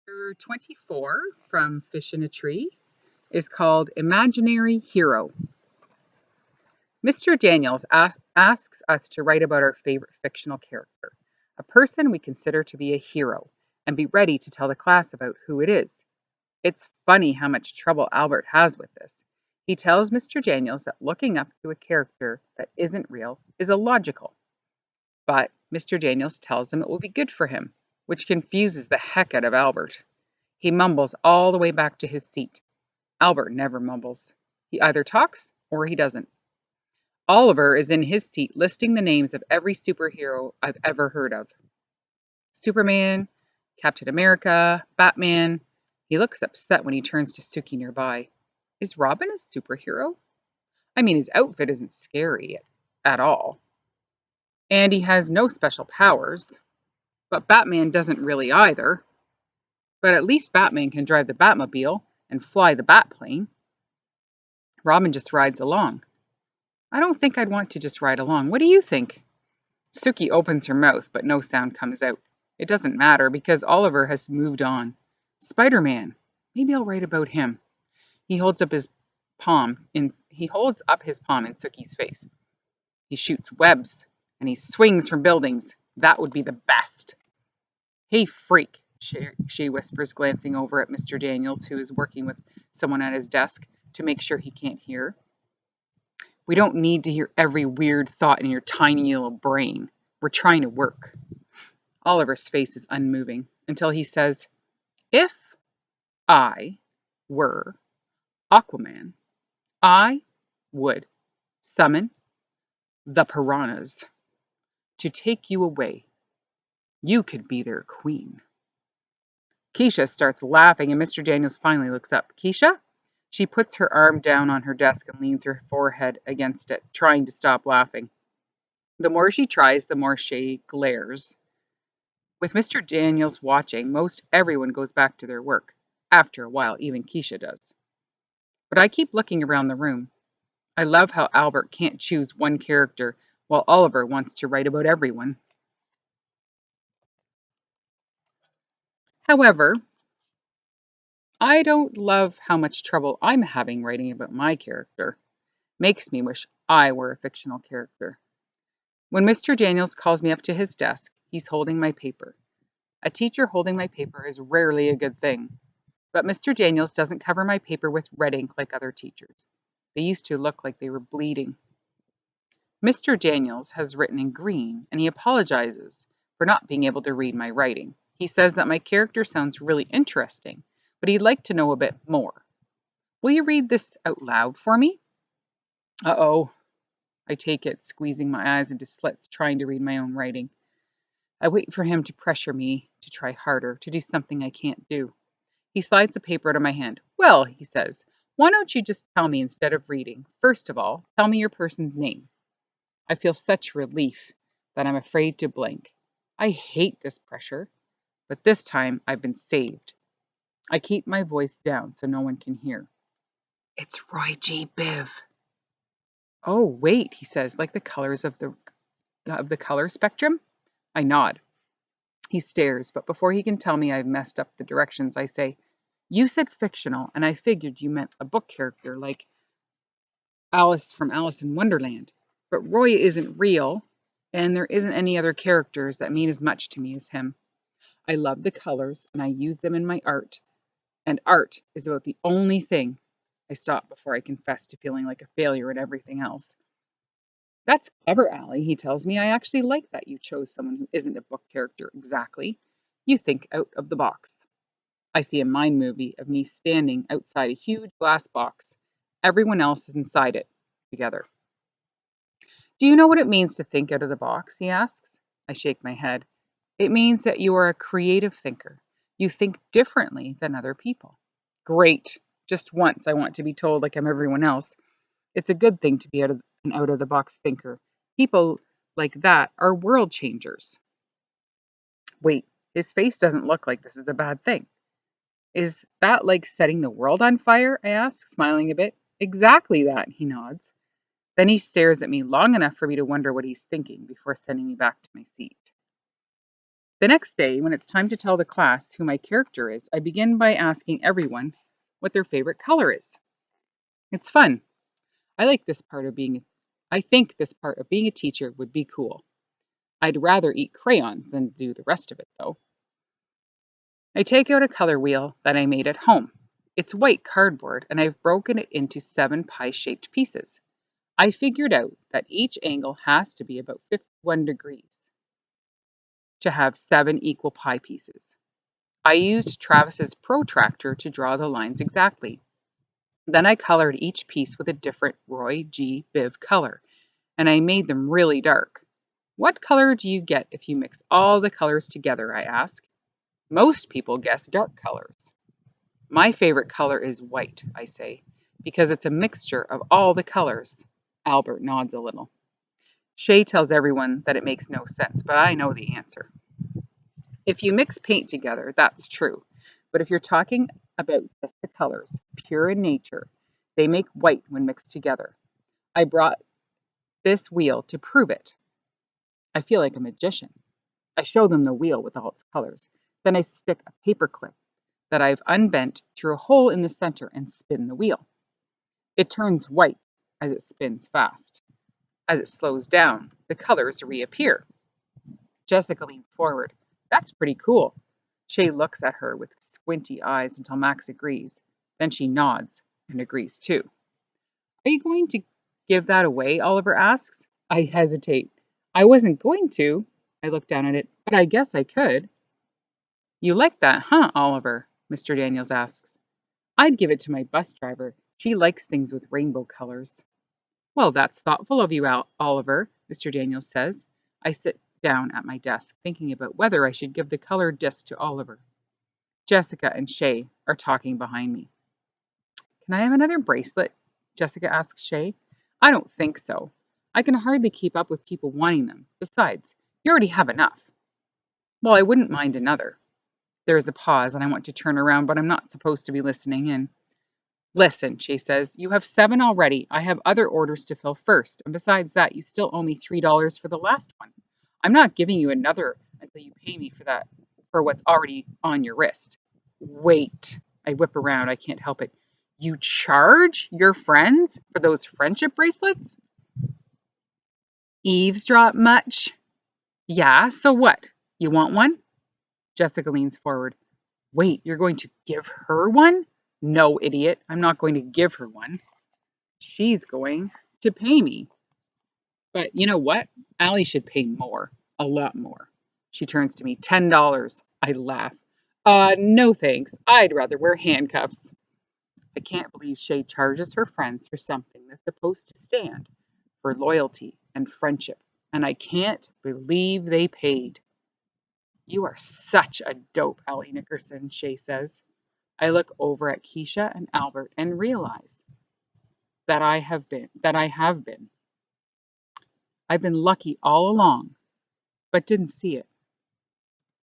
ch24 from Fish in a Tree is called Imaginary Hero. Mr. Daniels asks us to write about our favorite fictional character, a person we consider to be a hero, and be ready to tell the class about who it is. It's funny how much trouble Albert has with this. He tells Mr. Daniels that looking up to a character that isn't real is illogical. But Mr. Daniels tells him it will be good for him, which confuses the heck out of Albert. He mumbles all the way back to his seat. Albert never mumbles. He either talks or he doesn't. Oliver is in his seat listing the names of every superhero I've ever heard of. Superman, Captain America, Batman. He looks upset when he turns to Suki nearby. Is Robin a superhero? I mean, his outfit isn't scary at all. And he has no special powers. But Batman doesn't really either. But at least Batman can drive the Batmobile and fly the Batplane. Robin just rides along. I don't think I'd want to just ride along. What do you think? Suki opens her mouth, but no sound comes out. It doesn't matter because Oliver has moved on. Spider-Man. Maybe I'll write about him. He holds up his palm in Suki's face. He shoots webs and he swings from buildings. That would be the best. Hey, freak, she whispers, glancing over at Mr. Daniels, who is working with someone at his desk to make sure he can't hear. We don't need to hear every weird thought in your tiny little brain. We're trying to work. Oliver's face is unmoving until he says, if I were Aquaman, I would summon the piranhas to take you away. You could be their queen. Keisha starts laughing and Mr. Daniels finally looks up. Keisha? She puts her arm down on her desk and leans her forehead against it, trying to stop laughing. The more she tries, the more she glares. With Mr. Daniels watching, most everyone goes back to their work. After a while, even Keisha does. But I keep looking around the room. I love how Albert can't choose one character while Oliver wants to write about everyone. However, I don't love how much trouble I'm having writing about my character. Makes me wish I were a fictional character. When Mr. Daniels calls me up to his desk, he's holding my paper. A teacher holding my paper is rarely a good thing. But Mr. Daniels doesn't cover my paper with red ink like other teachers. They used to look like they were bleeding. Mr. Daniels has written in green, and he apologizes for not being able to read my writing. He says that my character sounds really interesting, but he'd like to know a bit more. Will you read this out loud for me? Uh-oh. I take it, squeezing my eyes into slits, trying to read my own writing. I wait for him to pressure me to try harder, to do something I can't do. He slides the paper out of my hand. Well, he says, why don't you just tell me instead of reading? First of all, tell me your person's name. I feel such relief that I'm afraid to blink. I hate this pressure, but this time I've been saved. I keep my voice down so no one can hear. It's Roy G. Biv. Oh, wait, he says, like the colors of the color spectrum? I nod. He stares, but before he can tell me I've messed up the directions, I say, you said fictional, and I figured you meant a book character like Alice from Alice in Wonderland. But Roy isn't real, and there isn't any other characters that mean as much to me as him. I love the colors, and I use them in my art. And art is about the only thing. I stop before I confess to feeling like a failure at everything else. That's clever, Allie, he tells me. I actually like that you chose someone who isn't a book character exactly. You think out of the box. I see a mind movie of me standing outside a huge glass box. Everyone else is inside it, together. Do you know what it means to think out of the box? He asks. I shake my head. It means that you are a creative thinker. You think differently than other people. Great. Just once I want to be told like I'm everyone else. It's a good thing to be an out of the box thinker. People like that are world changers. Wait, his face doesn't look like this is a bad thing. Is that like setting the world on fire? I ask, smiling a bit. Exactly that, he nods. Then he stares at me long enough for me to wonder what he's thinking before sending me back to my seat. The next day, when it's time to tell the class who my character is, I begin by asking everyone what their favorite color is. It's fun. I think this part of being a teacher would be cool. I'd rather eat crayons than do the rest of it, though. I take out a color wheel that I made at home. It's white cardboard, and I've broken it into 7 pie-shaped pieces. I figured out that each angle has to be about 51 degrees to have 7 equal pie pieces. I used Travis's protractor to draw the lines exactly. Then I colored each piece with a different Roy G. Biv color, and I made them really dark. What color do you get if you mix all the colors together? I ask. Most people guess dark colors. My favorite color is white, I say, because it's a mixture of all the colors. Albert nods a little. Shay tells everyone that it makes no sense, but I know the answer. If you mix paint together, that's true. But if you're talking about just the colors, pure in nature, they make white when mixed together. I brought this wheel to prove it. I feel like a magician. I show them the wheel with all its colors. Then I stick a paper clip that I've unbent through a hole in the center and spin the wheel. It turns white as it spins fast. As it slows down, the colors reappear. Jessica leans forward. That's pretty cool. Shay looks at her with squinty eyes until Max agrees. Then she nods and agrees too. Are you going to give that away? Oliver asks. I hesitate. I wasn't going to. I look down at it, but I guess I could. You like that, huh, Oliver? Mr. Daniels asks. I'd give it to my bus driver. She likes things with rainbow colors. Well, that's thoughtful of you, Oliver, Mr. Daniels says. I sit down at my desk, thinking about whether I should give the colored disc to Oliver. Jessica and Shay are talking behind me. Can I have another bracelet? Jessica asks Shay. I don't think so. I can hardly keep up with people wanting them. Besides, you already have enough. Well, I wouldn't mind another. There is a pause, and I want to turn around, but I'm not supposed to be listening in. Listen, Shay says, you have 7 already. I have other orders to fill first, and besides that, you still owe me $3 for the last one. I'm not giving you another until you pay me for what's already on your wrist. Wait. I whip around. I can't help it. You charge your friends for those friendship bracelets? Eavesdrop much? Yeah, so what? You want one? Jessica leans forward. Wait, you're going to give her one? No, idiot. I'm not going to give her one. She's going to pay me. But you know what? Allie should pay more. A lot more. She turns to me. $10. I laugh. No thanks. I'd rather wear handcuffs. I can't believe Shay charges her friends for something that's supposed to stand for loyalty and friendship. And I can't believe they paid. You are such a dope, Allie Nickerson, Shay says. I look over at Keisha and Albert and realize that I have been. I've been lucky all along, but didn't see it.